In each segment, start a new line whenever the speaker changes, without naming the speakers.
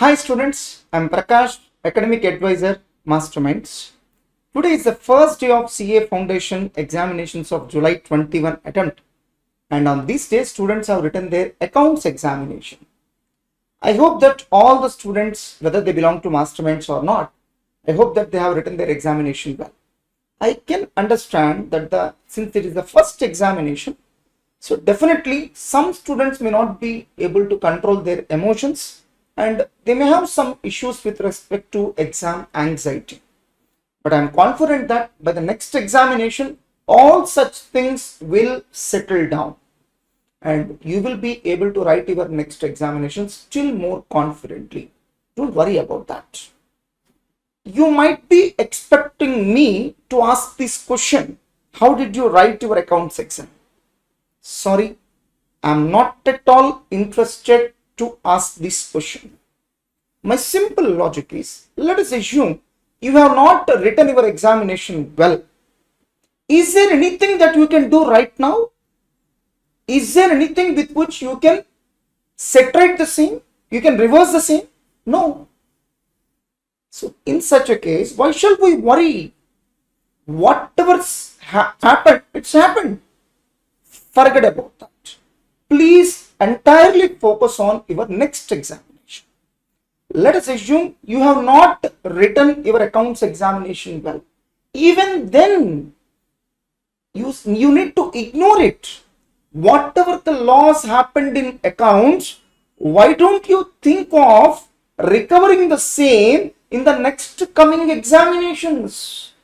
Hi students, I am Prakash, Academic Advisor, Masterminds. Today is the first day of CA Foundation examinations of July 21 attempt, and on this day students have written their accounts examination. I hope that all the students, whether they belong to Masterminds or not, I hope that they have written their examination well. I can understand that since it is the first examination, so definitely some students may not be able to control their emotions and they may have some issues with respect to exam anxiety. But I am confident that by the next examination, all such things will settle down and you will be able to write your next examination still more confidently. Don't worry about that. You might be expecting me to ask this question: how did you write your accounts exam? Sorry, I'm not at all interested to ask this question. My simple logic is, let us assume you have not written your examination well. Is there anything that you can do right now? Is there anything with which you can saturate the same? You can reverse the same? No. So in such a case, why shall we worry? Whatever's happened, it's happened. Forget about that. Please entirely focus on your next examination. Let us assume you have not written your accounts examination well. Even then, you need to ignore it. Whatever the loss happened in accounts, why don't you think of recovering the same in the next coming examinations?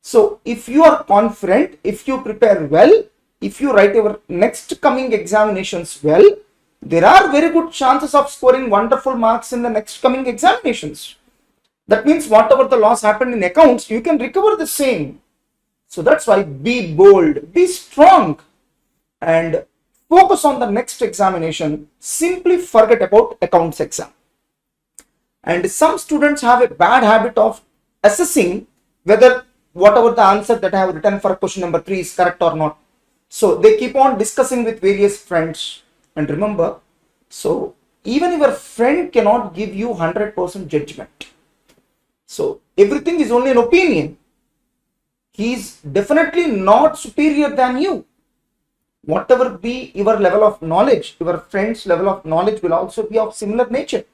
So if you are confident, if you prepare well, if you write your next coming examinations well, there are very good chances of scoring wonderful marks in the next coming examinations. That means whatever the loss happened in accounts, you can recover the same. So that's why be bold, be strong, and focus on the next examination. Simply forget about accounts exam. And some students have a bad habit of assessing whether whatever the answer that I have written for question number 3 is correct or not. So they keep on discussing with various friends. And remember, so even your friend cannot give you 100% judgment. So everything is only an opinion. He is definitely not superior than you. Whatever be your level of knowledge, your friend's level of knowledge will also be of similar nature.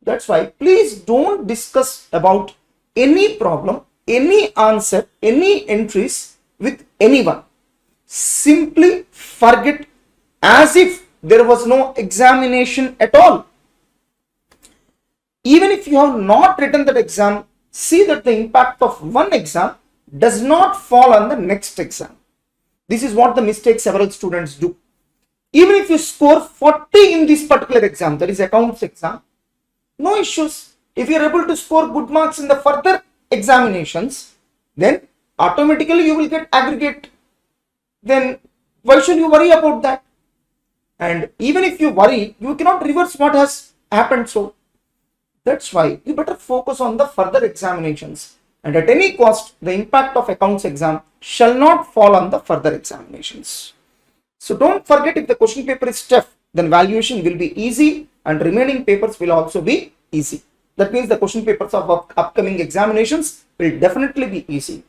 That's why please don't discuss about any problem, any answer, any entries with anyone. Simply forget as if there was no examination at all. Even if you have not written that exam, see that the impact of one exam does not fall on the next exam. This is what the mistake several students do. Even if you score 40 in this particular exam, that is accounts exam, no issues. If you are able to score good marks in the further examinations, then automatically you will get aggregate. Then why should you worry about that? And even if you worry, you cannot reverse what has happened. So that's why you better focus on the further examinations. And at any cost, the impact of accounts exam shall not fall on the further examinations. So don't forget, if the question paper is tough, then valuation will be easy and remaining papers will also be easy. That means the question papers of upcoming examinations will definitely be easy.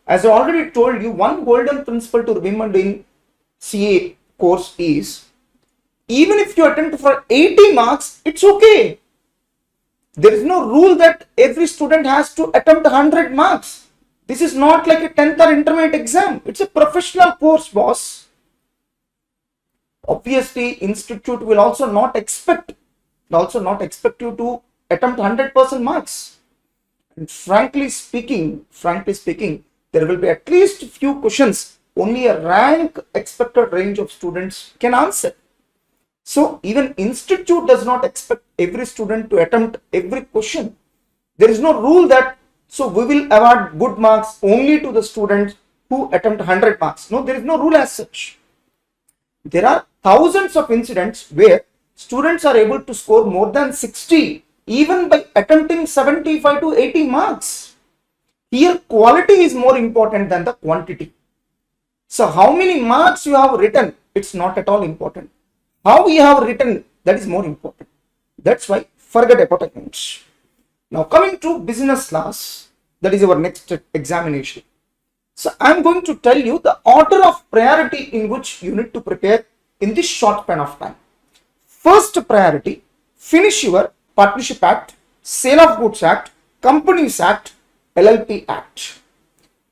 As I already told you, one golden principle to remember in CA course is, even if you attempt for 80 marks, it's okay. There is no rule that every student has to attempt 100 marks. This is not like a 10th or intermediate exam. It's a professional course, boss. Obviously, institute will also not expect you to attempt 100% marks. And frankly speaking, there will be at least few questions only a rank expected range of students can answer. So even institute does not expect every student to attempt every question. There is no rule that so we will award good marks only to the students who attempt 100 marks. No, there is no rule as such. There are thousands of incidents where students are able to score more than 60 even by attempting 75 to 80 marks. Here quality is more important than the quantity. So how many marks you have written, it's not at all important. How you have written, that is more important. That's why Forget about accounts. Now coming to business class, that is our next examination. So I'm going to tell you the order of priority in which you need to prepare in this short span of time. First priority, finish your Partnership Act, Sale of Goods Act, Companies Act, LLP Act.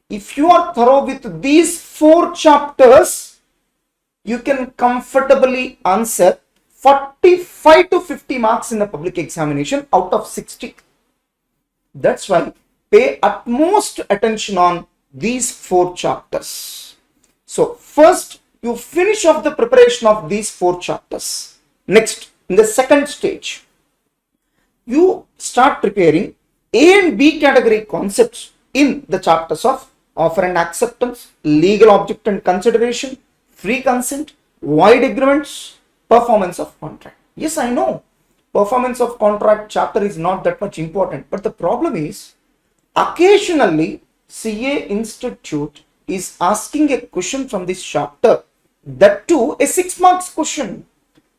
If you are thorough with these 4 chapters, you can comfortably answer 45 to 50 marks in the public examination out of 60. That's why pay utmost attention on these 4 chapters. So first you finish off the preparation of these 4 chapters. Next, in the second stage, you start preparing A and B category concepts in the chapters of offer and acceptance, legal object and consideration, free consent, void agreements, performance of contract. Yes, I know performance of contract chapter is not that much important, but the problem is occasionally CA Institute is asking a question from this chapter, that too a 6 marks question.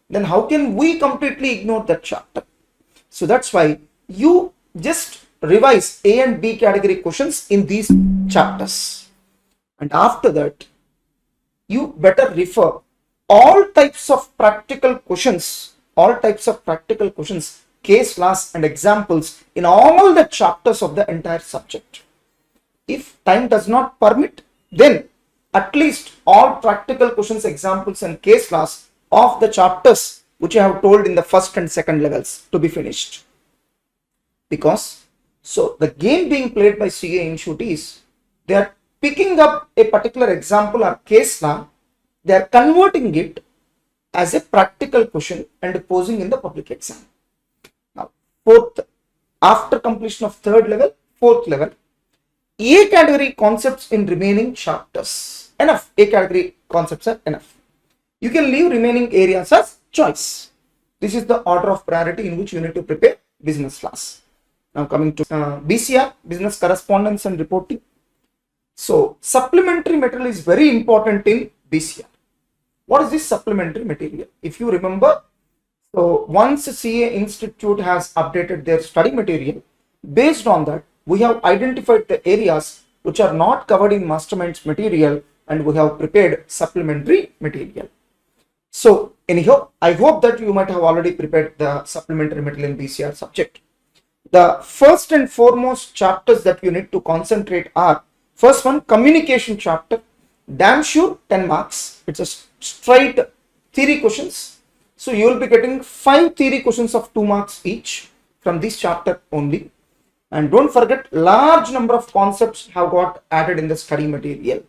Then how can we completely ignore that chapter? So that's why you just revise A and B category questions in these chapters, and after that you better refer all types of practical questions, case laws and examples in all the chapters of the entire subject. If time does not permit, then at least all practical questions, examples and case laws of the chapters which I have told in the first and second levels to be finished. Because so the game being played by CA Institute is they are picking up a particular example or case law, they are converting it as a practical question and posing in the public exam. Now, fourth, after completion of third level, fourth level, A category concepts in remaining chapters. Enough. A category concepts are enough. You can leave remaining areas as choice. This is the order of priority in which you need to prepare business class. Now coming to BCR, business correspondence and reporting. So supplementary material is very important in BCR. What is this supplementary material? If you remember, so once CA Institute has updated their study material, based on that, we have identified the areas which are not covered in Mastermind's material and we have prepared supplementary material. So anyhow, I hope that you might have already prepared the supplementary material in BCR subject. The first and foremost chapters that you need to concentrate are, first one, communication chapter. Damn sure 10 marks. It's a straight theory questions. So you will be getting 5 theory questions of 2 marks each from this chapter only. And don't forget, large number of concepts have got added in the study material.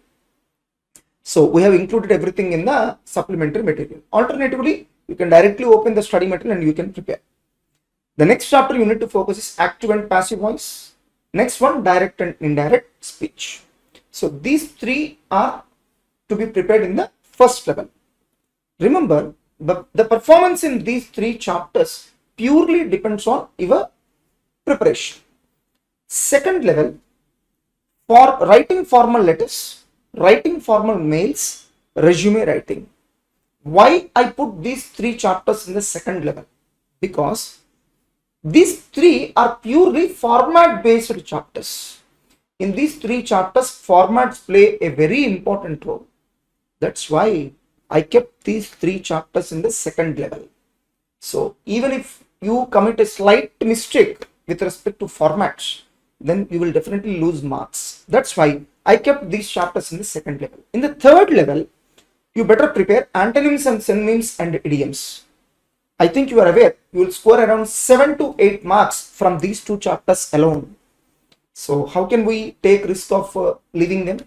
So we have included everything in the supplementary material. Alternatively, you can directly open the study material and you can prepare. The next chapter you need to focus is active and passive voice. Next one, direct and indirect speech. So these 3 are to be prepared in the first level. Remember, the performance in these 3 chapters purely depends on your preparation. Second level, for writing formal letters, writing formal mails, resume writing. Why I put these 3 chapters in the second level? Because these 3 are purely format based chapters. In these 3 chapters, formats play a very important role. That's why I kept these 3 chapters in the second level. So even if you commit a slight mistake with respect to formats, then you will definitely lose marks. That's why I kept these chapters in the second level. In the third level, you better prepare antonyms and synonyms and idioms. I think you are aware, you will score around 7 to 8 marks from these 2 chapters alone. So how can we take risk of leaving them?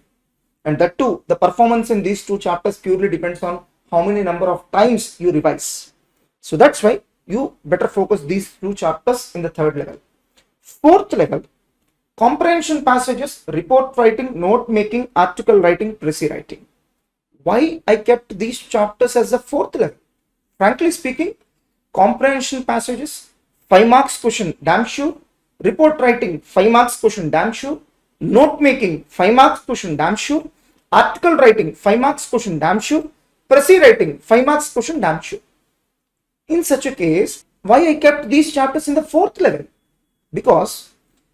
And that too, the performance in these 2 chapters purely depends on how many number of times you revise. So that's why you better focus these 2 chapters in the third level. Fourth level, comprehension passages, report writing, note making, article writing, précis writing. Why I kept these chapters as the fourth level? Frankly speaking, comprehension passages, 5 marks question, damn sure. Report writing, 5 marks question, damn sure. Note making, 5 marks question, damn sure. Article writing, 5 marks question, damn sure. Précis writing, 5 marks question, damn sure. In such a case, why I kept these chapters in the 4th level? Because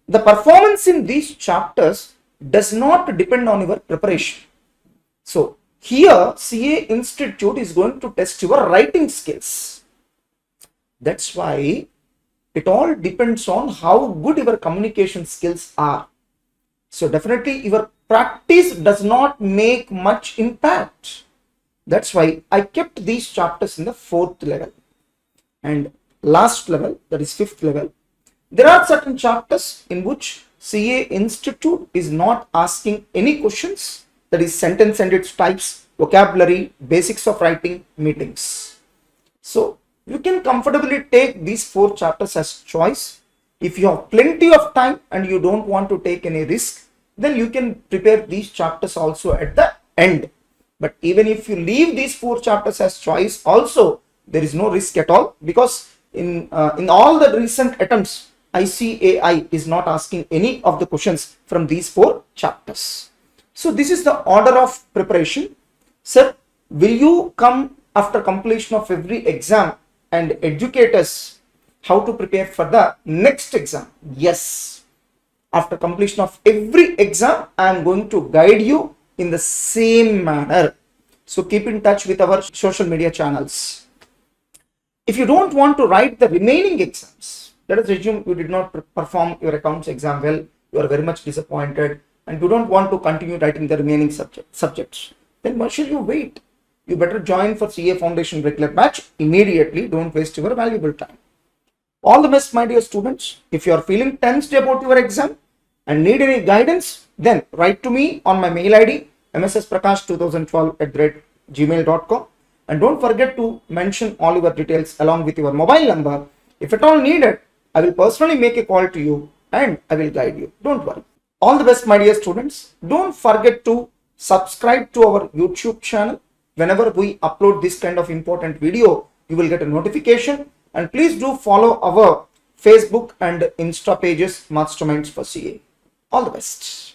the performance in these chapters does not depend on your preparation. So here CA Institute is going to test your writing skills. That's why it all depends on how good your communication skills are. So definitely your practice does not make much impact. That's why I kept these chapters in the 4th level. And last level, that is 5th level, there are certain chapters in which CA Institute is not asking any questions, that is sentence and its types, vocabulary, basics of writing, meetings. So you can comfortably take these 4 chapters as choice. If you have plenty of time and you don't want to take any risk, then you can prepare these chapters also at the end. But even if you leave these 4 chapters as choice also, there is no risk at all, because in all the recent attempts, ICAI is not asking any of the questions from these 4 chapters. So this is the order of preparation. Sir, will you come after completion of every exam and educate us how to prepare for the next exam? Yes. After completion of every exam, I am going to guide you in the same manner. So keep in touch with our social media channels. If you don't want to write the remaining exams, let us assume you did not perform your accounts exam well, you are very much disappointed, and you don't want to continue writing the remaining subjects, then why should you wait? You better join for CA Foundation regular batch immediately. Don't waste your valuable time. All the best, my dear students. If you are feeling tensed about your exam and need any guidance, then write to me on my mail ID mssprakash2012@gmail.com, and don't forget to mention all your details along with your mobile number. If at all needed, I will personally make a call to you and I will guide you. Don't worry. All the best, my dear students. Don't forget to subscribe to our YouTube channel. Whenever we upload this kind of important video, you will get a notification, and please do follow our Facebook and Insta pages, Masterminds for CA. All the best.